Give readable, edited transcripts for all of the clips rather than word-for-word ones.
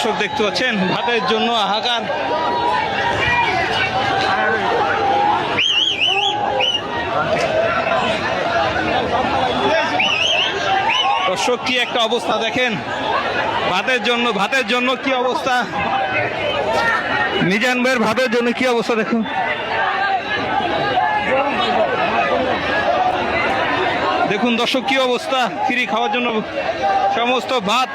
দর্শক দেখতে পাচ্ছেন ভাতের জন্য হাহাকার। দর্শক কি একটা অবস্থা দেখেন, ভাতের জন্য কি অবস্থা, মিজান ভাইয়ের ভাতের জন্য কি অবস্থা দেখুন। দেখুন দর্শক কি অবস্থা, ফ্রি খাওয়ার জন্য সমস্ত ভাত।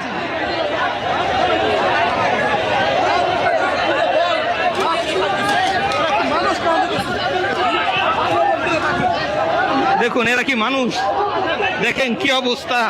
দেখুন এরা কি মানুষ, দেখেন কি অবস্থা।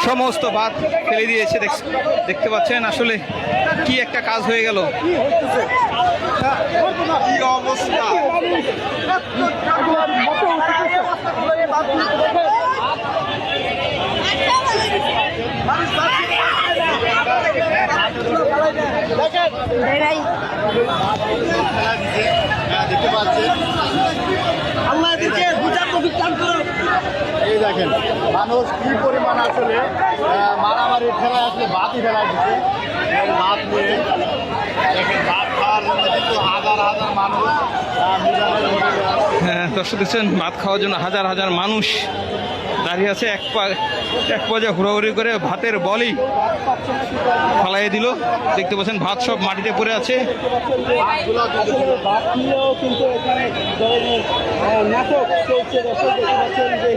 সমস্ত ভাত ফেলে দিয়েছে, দেখতে পাচ্ছেন আসলে কি একটা কাজ হয়ে গেল। কি অবস্থা, দেখতে পাচ্ছেন এই দেখেন মানুষ কি পরিমাণ আসলে মারামারি ঠেলায় আসলে ভাতই ফেলা দিচ্ছে। ভাত নিয়ে দেখেন ভাত খাওয়ার জন্য কিন্তু হাজার হাজার মানুষ দর্শক দেখছেন ভাত খাওয়ার জন্য হাজার হাজার মানুষ দাঁড়িয়ে আছে। এক পর্যায়ে হুড়াহুড়ি করে ভাতের বলি ফালাই দিল। দেখতে পাচ্ছেন ভাত সব মাটিতে পড়ে আছে। নাটক চলছে, দর্শক দেখতে পাচ্ছেন যে